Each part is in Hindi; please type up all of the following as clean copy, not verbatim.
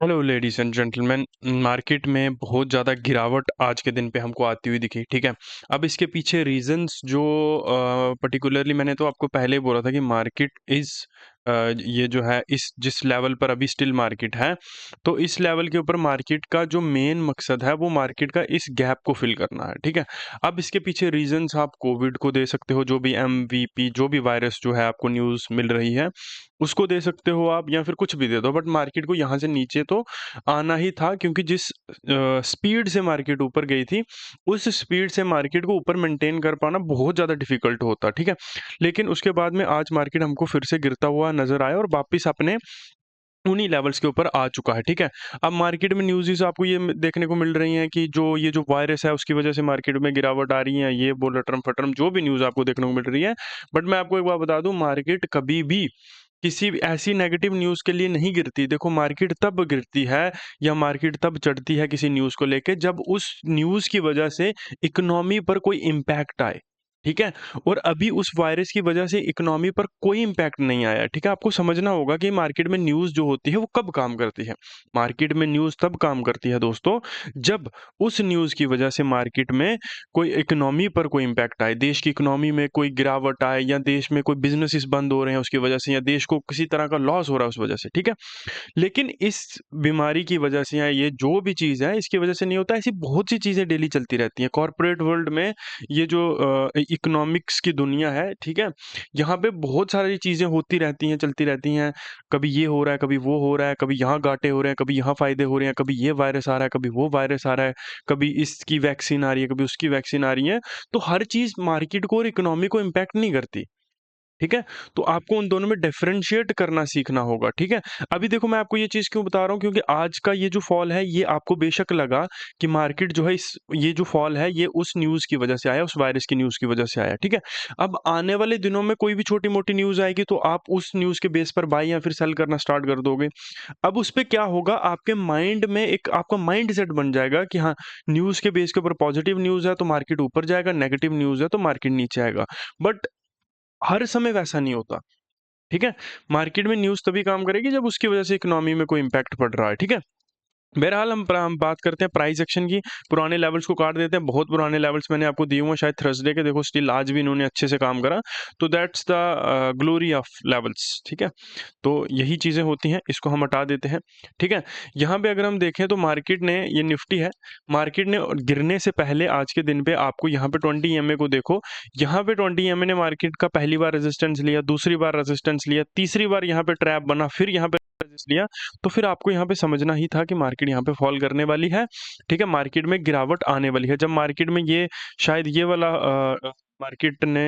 Hello ladies and gentleman. Market में बहुत ज़्यादा गिरावट आज के दिन पे हमको आती हुई दिखी, ठीक है। अब इसके पीछे रीजंस जो पर्टिकुलरली मैंने तो आपको पहले ही बोला था कि मार्केट इज़ ये जो है इस जिस लेवल पर अभी स्टिल मार्केट है, तो इस लेवल के ऊपर मार्केट का जो मेन मकसद है वो मार्केट का इस गैप को फिल करना है, ठीक है। अब इसके पीछे रीजंस आप कोविड को दे सकते हो, जो भी MVP जो भी वायरस जो है आपको न्यूज़ मिल रही है उसको दे सकते हो आप, या फिर कुछ भी दे दो, बट मार्केट को यहाँ से नीचे तो आना ही था, क्योंकि जिस स्पीड से मार्केट ऊपर गई थी उस स्पीड से मार्केट को ऊपर मेंटेन कर पाना बहुत ज़्यादा डिफिकल्ट होता, ठीक है। लेकिन उसके बाद में आज मार्केट हमको फिर से गिरता हुआ नजर आया और वापस अपने उन्हीं लेवल्स के ऊपर आ चुका है, ठीक है। अब मार्केट में न्यूज़ आपको ये देखने को मिल रही हैं कि ये जो वायरस है उसकी वजह से मार्केट में गिरावट आ रही है, ये वो लटरम फटरम जो भी न्यूज़ आपको देखने को मिल रही है। बट मैं आपको एक बात बता दूं, मार्केट कभी भी किसी भी ऐसी नेगेटिव न्यूज़ के लिए नहीं गिरती। देखो, मार्केट तब गिरती है या मार्केट तब चढ़ती है किसी न्यूज़ को लेके जब उस न्यूज़ की वजह से इकोनॉमी पर कोई इम्पैक्ट आए, ठीक है। और अभी उस वायरस की वजह से इकोनॉमी पर कोई इम्पैक्ट नहीं आया, ठीक है। आपको समझना होगा कि मार्केट में न्यूज़ जो होती है वो कब काम करती है। मार्केट में न्यूज़ तब काम करती है दोस्तों, जब उस न्यूज़ की वजह से मार्केट में कोई इकोनॉमी पर कोई इम्पैक्ट आए, देश की इकोनॉमी में कोई गिरावट आए, या देश में कोई बिजनेसेस बंद हो रहे हैं उसकी वजह से, या देश को किसी तरह का लॉस हो रहा है उस वजह से, ठीक है। लेकिन इस बीमारी की वजह से या ये जो भी चीज़ है इसकी वजह से नहीं होता। ऐसी बहुत सी चीज़ें डेली चलती रहती हैं कॉर्पोरेट वर्ल्ड में। ये जो इकोनॉमिक्स की दुनिया है, ठीक है, यहाँ पे बहुत सारी चीज़ें होती रहती हैं, चलती रहती हैं। कभी ये हो रहा है, कभी वो हो रहा है, कभी यहाँ घाटे हो रहे हैं, कभी यहाँ फायदे हो रहे हैं, कभी ये वायरस आ रहा है, कभी वो वायरस आ रहा है, कभी इसकी वैक्सीन आ रही है, कभी उसकी वैक्सीन आ रही है। तो हर चीज़ मार्केट को और इकोनॉमी को इम्पैक्ट नहीं करती, ठीक है। तो आपको उन दोनों में डिफरेंशिएट करना सीखना होगा, ठीक है। अभी देखो, मैं आपको ये चीज़ क्यों बता रहा हूँ, क्योंकि आज का ये जो फॉल है ये आपको बेशक लगा कि मार्केट जो है इस ये जो फॉल है ये उस न्यूज़ की वजह से आया, उस वायरस की न्यूज़ की वजह से आया, ठीक है। अब आने वाले दिनों में कोई भी छोटी-मोटी न्यूज़ आएगी तो आप उस न्यूज़ के बेस पर बाय या फिर सेल करना स्टार्ट कर दोगे। अब उस पे क्या होगा, आपके माइंड में एक आपका माइंड सेट बन जाएगा कि हाँ, न्यूज़ के बेस के ऊपर पॉजिटिव न्यूज़ है तो मार्केट ऊपर जाएगा, नेगेटिव न्यूज़ है तो मार्केट नीचे आएगा। बट हर समय वैसा नहीं होता, ठीक है। मार्केट में न्यूज़ तभी काम करेगी जब उसकी वजह से इकोनॉमी में कोई इम्पैक्ट पड़ रहा है, ठीक है। बहरहाल हम बात करते हैं प्राइस एक्शन की। पुराने लेवल्स को काट देते हैं, बहुत पुराने लेवल्स मैंने आपको दिए हुए हैं शायद थर्सडे के, देखो स्टिल आज भी इन्होंने अच्छे से काम करा। तो that's the glory of levels, ठीक है। तो यही चीज़ें होती हैं, इसको हम हटा देते हैं, ठीक है। यहाँ पे अगर हम देखें तो मार्केट ने, ये निफ्टी है, मार्केट ने गिरने से पहले आज के दिन पे आपको यहाँ पे 20 EMA को देखो। यहाँ पे 20 EMA ने मार्केट का पहली बार रेजिस्टेंस लिया, दूसरी बार रेजिस्टेंस लिया, तीसरी बार यहाँ पे ट्रैप बना, फिर यहाँ पे रेजिस्ट लिया। तो फिर आपको यहाँ पे समझना ही था कि मार्केट यहाँ पे फॉल करने वाली है, ठीक है। मार्केट में गिरावट आने वाली है। जब मार्केट में ये शायद ये वाला मार्केट ने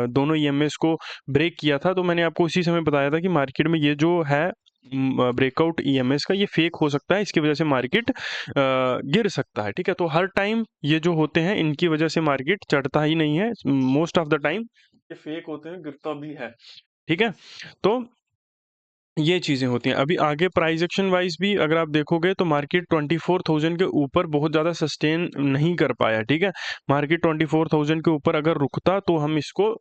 दोनों EMAs को ब्रेक किया था, तो मैंने आपको उसी समय बताया था कि मार्केट में ये जो है ब्रेकआउट EMAs का ये फेक हो सकता है, इसकी वजह से मार्केट गिर सकता है, ठीक है। तो हर टाइम ये जो होते हैं इनकी वजह से मार्केट चढ़ता ही नहीं है, मोस्ट ऑफ द टाइम ये फेक होते हैं, गिरता भी है, ठीक है। तो ये चीज़ें होती हैं। अभी आगे प्राइस एक्शन वाइज़ भी अगर आप देखोगे तो मार्केट 24,000 के ऊपर बहुत ज़्यादा सस्टेन नहीं कर पाया, ठीक है। मार्केट 24,000 के ऊपर अगर रुकता तो हम इसको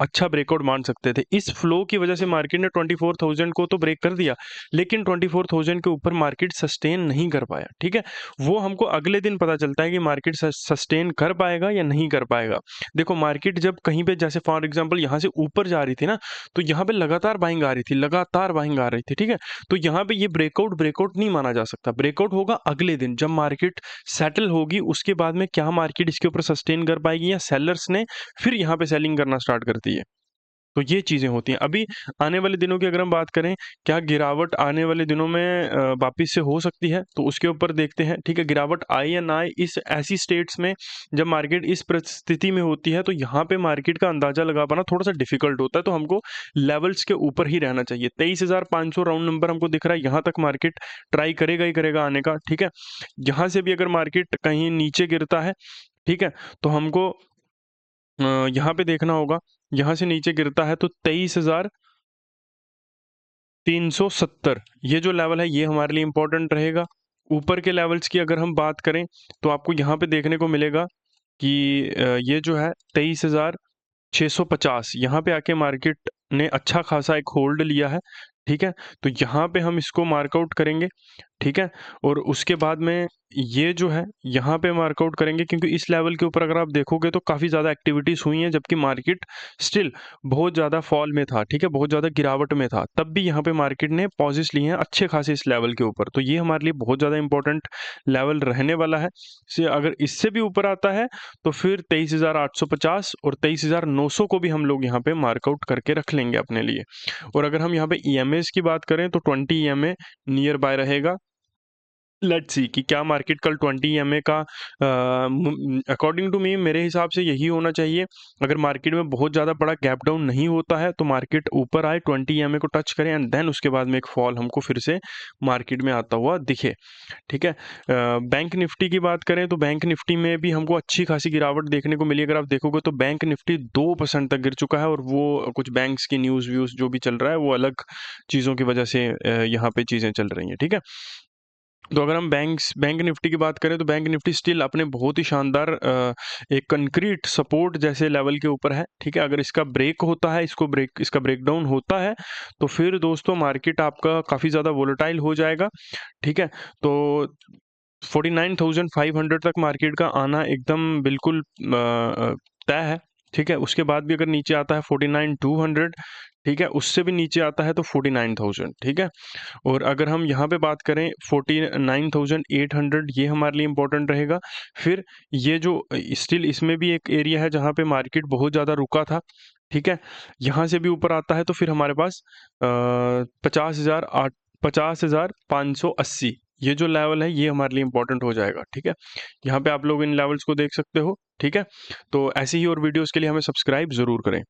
अच्छा ब्रेकआउट मान सकते थे। इस फ्लो की वजह से मार्केट ने 24,000 को तो ब्रेक कर दिया, लेकिन 24,000 के ऊपर मार्केट सस्टेन नहीं कर पाया, ठीक है। वो हमको अगले दिन पता चलता है कि मार्केट सस्टेन कर पाएगा या नहीं कर पाएगा। देखो, मार्केट जब कहीं पे जैसे फॉर एग्ज़ाम्पल यहाँ से ऊपर जा रही थी ना, तो यहाँ पे लगातार बाइंग आ रही थी, लगातार बाइंग आ रही थी, ठीक है। तो यहाँ पे ये ब्रेकआउट ब्रेकआउट नहीं माना जा सकता। ब्रेकआउट होगा अगले दिन जब मार्केट सेटल होगी, उसके बाद में क्या मार्केट इसके ऊपर सस्टेन कर पाएगी या सेलर्स ने फिर यहाँ पे सेलिंग करना स्टार्ट कर दी है। तो ये चीज़ें होती हैं। अभी आने वाले दिनों की अगर हम बात करें, क्या गिरावट आने वाले दिनों में वापिस से हो सकती है? तो उसके ऊपर देखते हैं, ठीक है। गिरावट आए या ना आए, इस ऐसी स्टेट्स में जब मार्केट इस परिस्थिति में होती है तो यहाँ पे मार्केट का अंदाज़ा लगा पाना थोड़ा-सा डिफ़िकल्ट होता है, तो हमको लेवल्स के ऊपर ही रहना चाहिए। 23,500 राउंड नंबर हमको दिख रहा है, यहाँ तक मार्केट ट्राई करेगा ही करेगा आने का, ठीक है। यहाँ से भी अगर मार्केट कहीं नीचे गिरता है, ठीक है, तो हमको यहाँ पे देखना होगा, यहाँ से नीचे गिरता है तो 23,370 ये जो लेवल है ये हमारे लिए इम्पोर्टेंट रहेगा। ऊपर के लेवल्स की अगर हम बात करें तो आपको यहाँ पे देखने को मिलेगा कि ये जो है 23,650 यहाँ पे आके मार्केट ने अच्छा खासा एक होल्ड लिया है, ठीक है? तो यहाँ पे हम इसको मार्कआउट करेंगे, ठीक है? और उसके बाद में ये जो है यहाँ पे मार्कआउट करेंगे, क्योंकि इस लेवल के ऊपर अगर आप देखोगे तो काफ़ी ज़्यादा एक्टिविटीज़ हुई हैं, जबकि मार्केट स्टिल बहुत ज़्यादा फॉल में था, ठीक है? बहुत ज़्यादा गिरावट में था। तब भी यहाँ पे मार्केट ने पॉज़ेस लिए हैं अच्छे खासे इस लेवल के ऊपर। तो ये हमारे लिए बहुत ज़्यादा इम्पोर्टेंट लेवल रहने वाला है। से अगर इससे भी ऊपर आता है तो फिर 23,850 और 23,900 को भी हम लोग यहाँ पे मार्कआउट करके रख लेंगे अपने लिए। और अगर हम यहाँ पे ईएमएस की बात करें तो 20 ईएमए नियर बाय रहेगा। लेट्स सी कि क्या मार्केट कल 20 ईएमए का अकॉर्डिंग टू मी, मेरे हिसाब से यही होना चाहिए। अगर मार्केट में बहुत ज़्यादा बड़ा गैप डाउन नहीं होता है तो मार्केट ऊपर आए, 20 ईएमए को टच करें एंड देन उसके बाद में एक फॉल हमको फिर से मार्केट में आता हुआ दिखे, ठीक है? बैंक निफ्टी की बात करें तो बैंक निफ्टी में भी हमको अच्छी खासी गिरावट देखने को मिली। अगर आप देखोगे तो बैंक निफ्टी 2% तक गिर चुका है, और वो कुछ बैंक्स की न्यूज़ व्यूज़ जो भी चल रहा है वो अलग चीज़ों की वजह से यहाँ पे चीज़ें चल रही हैं, ठीक है? तो अगर हम बैंक निफ्टी की बात करें तो बैंक निफ्टी स्टिल अपने बहुत ही शानदार एक कंक्रीट सपोर्ट जैसे लेवल के ऊपर है, ठीक है? अगर इसका ब्रेक होता है, इसका ब्रेकडाउन होता है तो फिर दोस्तों मार्केट आपका काफ़ी ज़्यादा वोलेटाइल हो जाएगा, ठीक है? तो 49,500 तक मार्केट का आना एकदम बिल्कुल तय है, ठीक है? उसके बाद भी अगर नीचे आता है 49,200, ठीक है? उससे भी नीचे आता है तो 49,000, ठीक है? और अगर हम यहाँ पे बात करें 49,800, ये हमारे लिए इम्पोर्टेंट रहेगा। फिर ये जो स्टिल इसमें भी एक एरिया है जहाँ पे मार्केट बहुत ज़्यादा रुका था, ठीक है? यहाँ से भी ऊपर आता है तो फिर हमारे पास 50,580 ये जो लेवल है ये हमारे लिए इम्पोर्टेंट हो जाएगा, ठीक है? यहाँ पे आप लोग इन लेवल्स को देख सकते हो, ठीक है? तो ऐसी ही और वीडियोज़ के लिए हमें सब्सक्राइब ज़रूर करें।